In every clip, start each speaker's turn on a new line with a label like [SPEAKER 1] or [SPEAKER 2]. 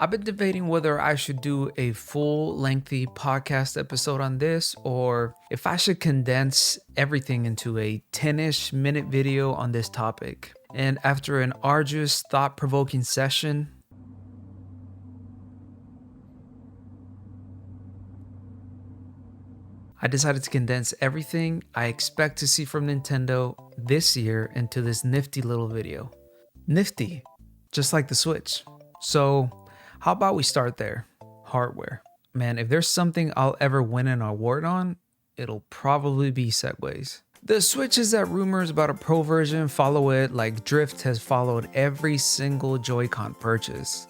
[SPEAKER 1] I've been debating whether I should do a full lengthy podcast episode on this or if I should condense everything into a 10-ish minute video on this topic. And after an arduous, thought provoking session, I decided to condense everything I expect to see from Nintendo this year into this nifty little video. Nifty, just like the Switch. So, how about we start there? Hardware. Man, if there's something I'll ever win an award on, it'll probably be Segways. The Switch is that rumors about a pro version follow it like Drift has followed every single Joy-Con purchase.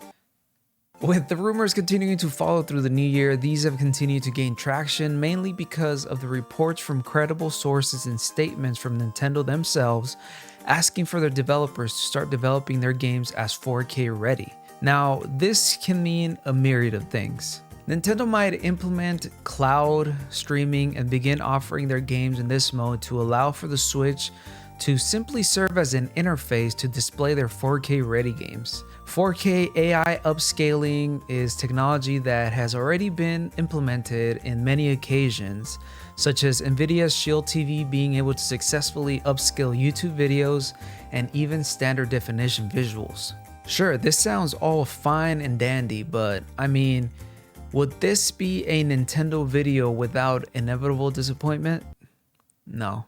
[SPEAKER 1] With the rumors continuing to follow through the new year, these have continued to gain traction mainly because of the reports from credible sources and statements from Nintendo themselves asking for their developers to start developing their games as 4K ready. Now, this can mean a myriad of things. Nintendo might implement cloud streaming and begin offering their games in this mode to allow for the Switch to simply serve as an interface to display their 4K ready games. 4K AI upscaling is technology that has already been implemented in many occasions, such as Nvidia's Shield TV being able to successfully upscale YouTube videos and even standard definition visuals. Sure, this sounds all fine and dandy, but I mean, would this be a Nintendo video without inevitable disappointment? No.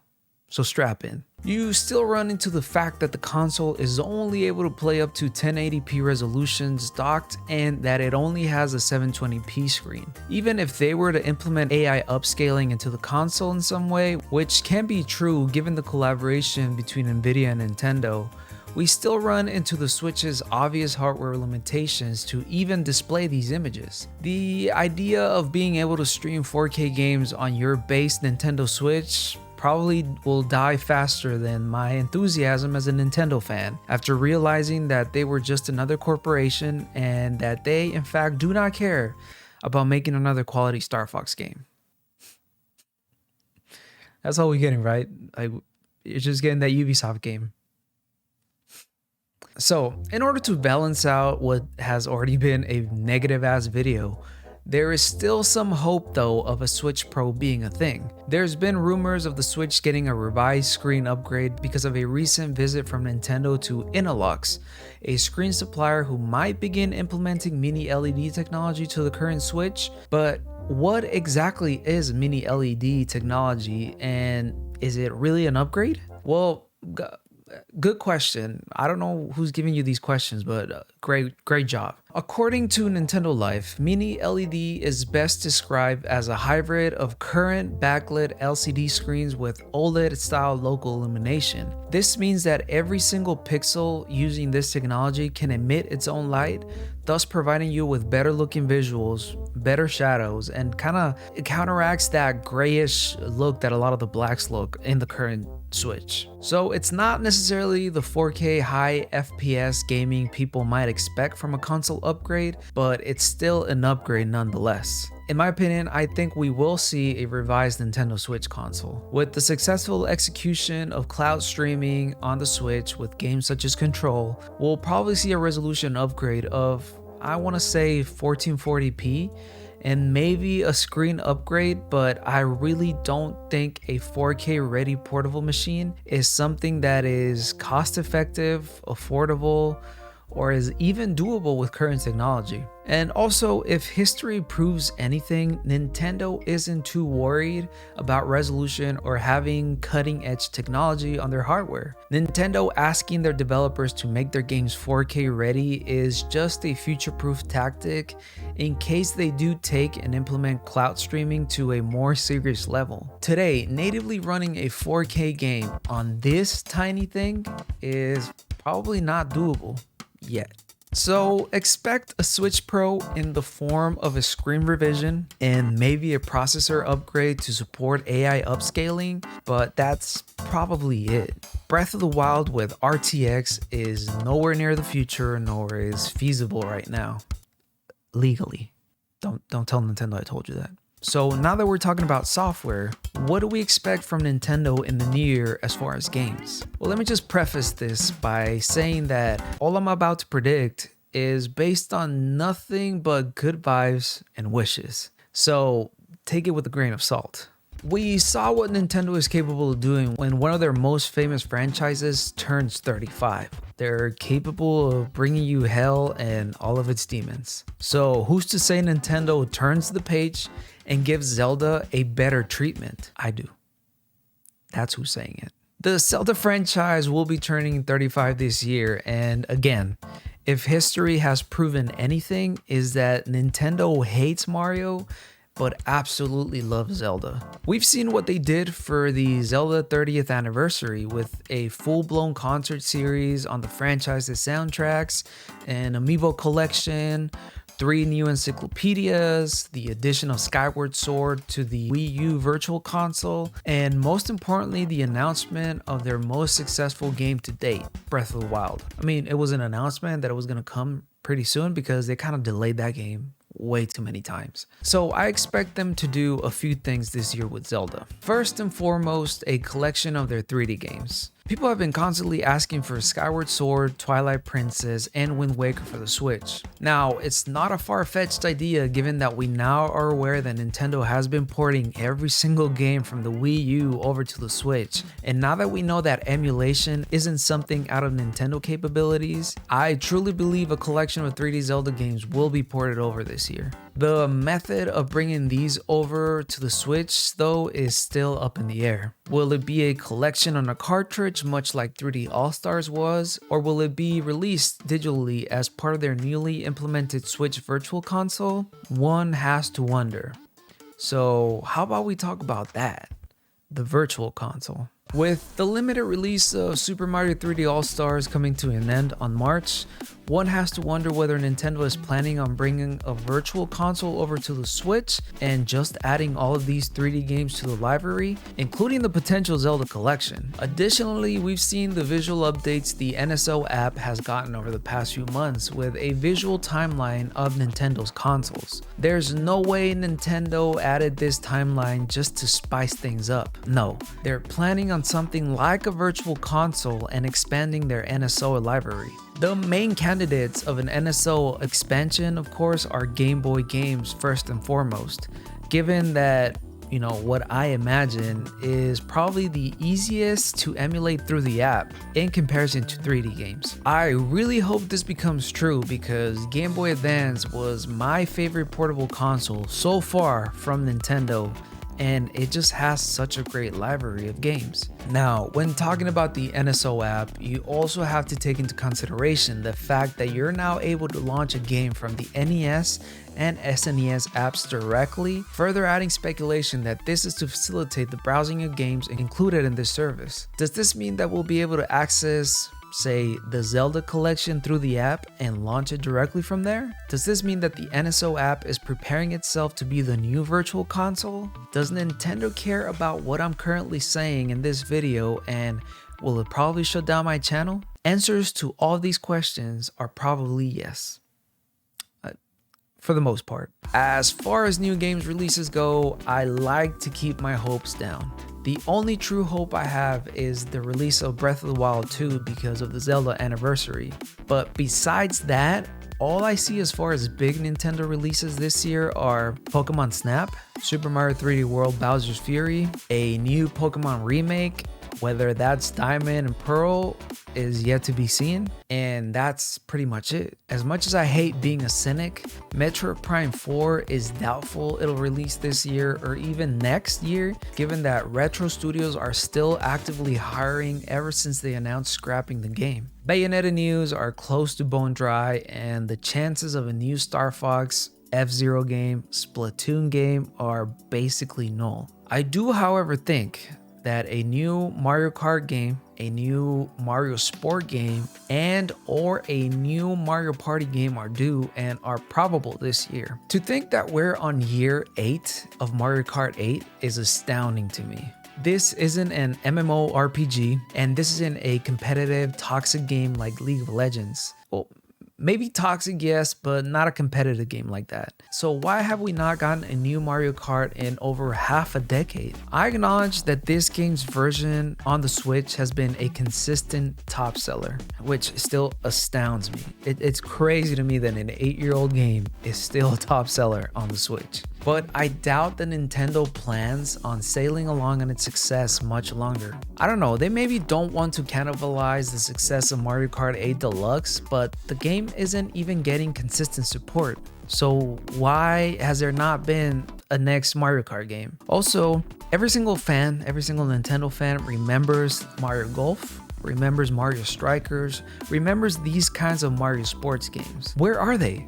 [SPEAKER 1] So strap in. You still run into the fact that the console is only able to play up to 1080p resolutions docked and that it only has a 720p screen. Even if they were to implement AI upscaling into the console in some way, which can be true given the collaboration between Nvidia and Nintendo, we still run into the Switch's obvious hardware limitations to even display these images. The idea of being able to stream 4K games on your base Nintendo Switch probably will die faster than my enthusiasm as a Nintendo fan after realizing that they were just another corporation and that they in fact do not care about making another quality Star Fox game. That's all we're getting, right? Like, you're just getting that Ubisoft game. So, in order to balance out what has already been a negative ass video, there is still some hope though of a Switch Pro being a thing. There's been rumors of the Switch getting a revised screen upgrade because of a recent visit from Nintendo to Innolux, a screen supplier who might begin implementing mini LED technology to the current Switch. But what exactly is mini LED technology, and is it really an upgrade? Well, good question. I don't know who's giving you these questions, but great job. According to Nintendo Life, Mini LED is best described as a hybrid of current backlit LCD screens with OLED style local illumination. This means that every single pixel using this technology can emit its own light, thus providing you with better looking visuals, better shadows, and kind of counteracts that grayish look that a lot of the blacks look in the current Switch. So it's not necessarily the 4K high FPS gaming people might expect from a console upgrade, but it's still an upgrade nonetheless. In my opinion, I think we will see a revised Nintendo Switch console. With the successful execution of cloud streaming on the Switch with games such as Control, we'll probably see a resolution upgrade of, I want to say 1440p, and maybe a screen upgrade, but I really don't think a 4K ready portable machine is something that is cost effective, affordable, or is even doable with current technology. And also, if history proves anything, Nintendo isn't too worried about resolution or having cutting edge technology on their hardware. Nintendo asking their developers to make their games 4K ready is just a future-proof tactic in case they do take and implement cloud streaming to a more serious level. Today, natively running a 4K game on this tiny thing is probably not doable yet. So expect a Switch Pro in the form of a screen revision and maybe a processor upgrade to support AI upscaling, but that's probably it. Breath of the Wild with RTX is nowhere near the future, nor is feasible right now. Legally. Don't tell Nintendo I told you that. So now that we're talking about software, what do we expect from Nintendo in the new year as far as games? Well, let me just preface this by saying that all I'm about to predict is based on nothing but good vibes and wishes. So take it with a grain of salt. We saw what Nintendo is capable of doing when one of their most famous franchises turns 35. They're capable of bringing you hell and all of its demons. So who's to say Nintendo turns the page and gives Zelda a better treatment? I do. That's who's saying it. The Zelda franchise will be turning 35 this year, and again, if history has proven anything, is that Nintendo hates Mario but absolutely loves Zelda. We've seen what they did for the Zelda 30th anniversary with a full-blown concert series on the franchise's soundtracks, an amiibo collection, 3 new encyclopedias, the addition of Skyward Sword to the Wii U Virtual Console, and most importantly, the announcement of their most successful game to date, Breath of the Wild. I mean, it was an announcement that it was going to come pretty soon because they kind of delayed that game way too many times. So I expect them to do a few things this year with Zelda. First and foremost, a collection of their 3D games. People have been constantly asking for Skyward Sword, Twilight Princess, and Wind Waker for the Switch. Now, it's not a far-fetched idea given that we now are aware that Nintendo has been porting every single game from the Wii U over to the Switch. And now that we know that emulation isn't something out of Nintendo capabilities, I truly believe a collection of 3D Zelda games will be ported over this year. The method of bringing these over to the Switch, though, is still up in the air. Will it be a collection on a cartridge, much like 3D All-Stars was, or will it be released digitally as part of their newly implemented Switch Virtual Console? One has to wonder. So how about we talk about that? The Virtual Console. With the limited release of Super Mario 3D All-Stars coming to an end on March, one has to wonder whether Nintendo is planning on bringing a virtual console over to the Switch and just adding all of these 3D games to the library, including the potential Zelda collection. Additionally, we've seen the visual updates the NSO app has gotten over the past few months with a visual timeline of Nintendo's consoles. There's no way Nintendo added this timeline just to spice things up. No, they're planning on something like a virtual console and expanding their NSO library. The main candidates of an NSO expansion, of course, are Game Boy games first and foremost, given that, what I imagine is probably the easiest to emulate through the app in comparison to 3D games. I really hope this becomes true because Game Boy Advance was my favorite portable console so far from Nintendo, and it just has such a great library of games. Now, when talking about the NSO app, you also have to take into consideration the fact that you're now able to launch a game from the NES and SNES apps directly, further adding speculation that this is to facilitate the browsing of games included in this service. Does this mean that we'll be able to access, say, the Zelda collection through the app and launch it directly from there? Does this mean that the NSO app is preparing itself to be the new virtual console? Does Nintendo care about what I'm currently saying in this video, and will it probably shut down my channel? Answers to all these questions are probably yes. For the most part. As far as new games releases go, I like to keep my hopes down. The only true hope I have is the release of Breath of the Wild 2 because of the Zelda anniversary. But besides that, all I see as far as big Nintendo releases this year are Pokemon Snap, Super Mario 3D World Bowser's Fury, a new Pokemon remake, whether that's Diamond and Pearl is yet to be seen, and that's pretty much it. As much as I hate being a cynic, Metroid Prime 4 is doubtful it'll release this year or even next year, given that Retro Studios are still actively hiring ever since they announced scrapping the game. Bayonetta news are close to bone dry, and the chances of a new Star Fox, F-Zero game, Splatoon game are basically null. I do, however, think that a new Mario Kart game, a new Mario Sport game, and or a new Mario Party game are due and are probable this year. To think that we're on year 8 of Mario Kart 8 is astounding to me. This isn't an MMORPG, and this isn't a competitive, toxic game like League of Legends. Well, Maybe toxic, yes, but not a competitive game like that. So why have we not gotten a new Mario Kart in over half a decade? I acknowledge that this game's version on the Switch has been a consistent top seller, which still astounds me. It's crazy to me that an 8-year-old game is still a top seller on the Switch. But I doubt that Nintendo plans on sailing along on its success much longer. I don't know, they maybe don't want to cannibalize the success of Mario Kart 8 Deluxe, but the game isn't even getting consistent support. So why has there not been a next Mario Kart game? Also, every single Nintendo fan remembers Mario Golf, remembers Mario Strikers, remembers these kinds of Mario sports games. Where are they?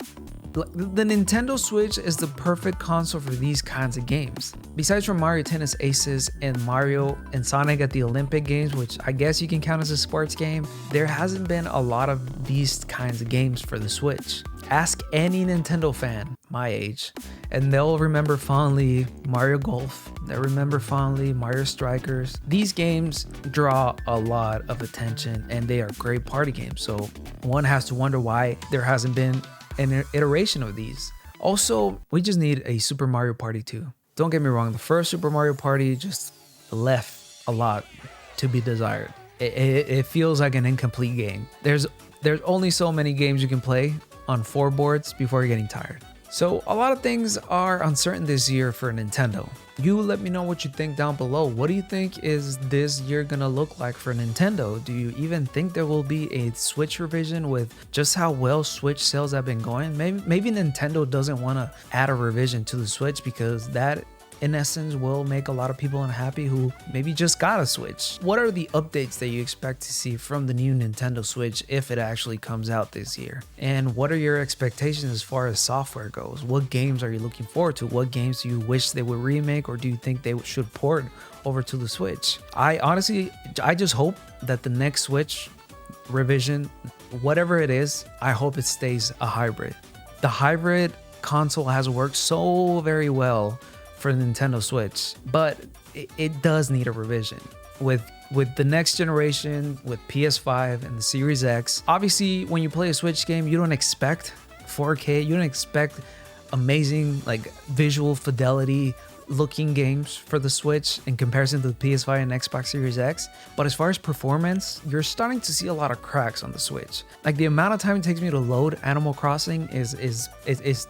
[SPEAKER 1] The Nintendo Switch is the perfect console for these kinds of games. Besides from Mario Tennis Aces and Mario and Sonic at the Olympic Games, which I guess you can count as a sports game, there hasn't been a lot of these kinds of games for the Switch. Ask any Nintendo fan my age, and they'll remember fondly Mario Golf. They'll remember fondly Mario Strikers. These games draw a lot of attention, and they are great party games. So one has to wonder why there hasn't been an iteration of these. Also, we just need a Super Mario Party 2. Don't get me wrong, the first Super Mario Party just left a lot to be desired. It feels like an incomplete game. There's only so many games you can play on 4 boards before you're getting tired. So a lot of things are uncertain this year for Nintendo. You let me know what you think down below. What do you think is this year gonna look like for Nintendo? Do you even think there will be a Switch revision with just how well Switch sales have been going? Maybe Nintendo doesn't want to add a revision to the Switch because that in essence will make a lot of people unhappy who maybe just got a Switch. What are the updates that you expect to see from the new Nintendo Switch if it actually comes out this year? And what are your expectations as far as software goes? What games are you looking forward to? What games do you wish they would remake, or do you think they should port over to the Switch? I just hope that the next Switch revision, whatever it is, I hope it stays a hybrid. The hybrid console has worked so very well for the Nintendo Switch, but it does need a revision. With the next generation, with PS5 and the Series X, obviously when you play a Switch game, you don't expect 4K, you don't expect amazing like visual fidelity looking games for the Switch in comparison to the PS5 and Xbox Series X. But as far as performance, you're starting to see a lot of cracks on the Switch. Like the amount of time it takes me to load Animal Crossing is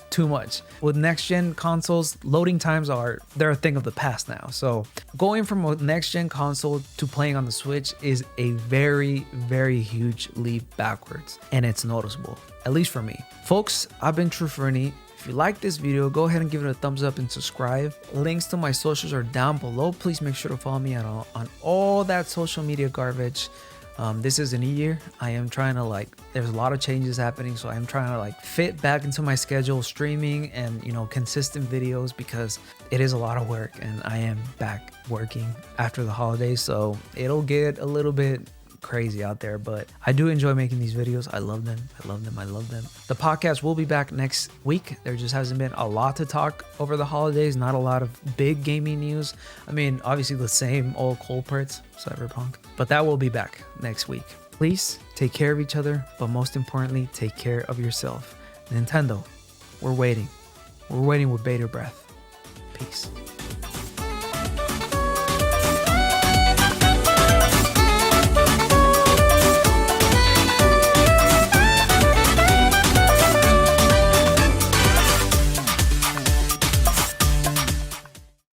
[SPEAKER 1] too much. With next gen consoles, loading times they're a thing of the past now. So going from a next gen console to playing on the Switch is a very, very huge leap backwards, and it's noticeable, at least for me. Folks, I've been True Fernie. If you like this video, go ahead and give it a thumbs up and subscribe. Links to my socials are down below. Please make sure to follow me on all that social media garbage. This is a new year. I am trying to there's a lot of changes happening, so I'm trying to fit back into my schedule, streaming and consistent videos, because it is a lot of work and I am back working after the holidays, so it'll get a little bit crazy out there, but I do enjoy making these videos. I love them. The podcast will be back next week. There just hasn't been a lot to talk over the holidays, not a lot of big gaming news. I mean, obviously the same old culprits, Cyberpunk, but that will be back next week. Please take care of each other, but most importantly, take care of yourself. Nintendo, we're waiting with bated breath. Peace.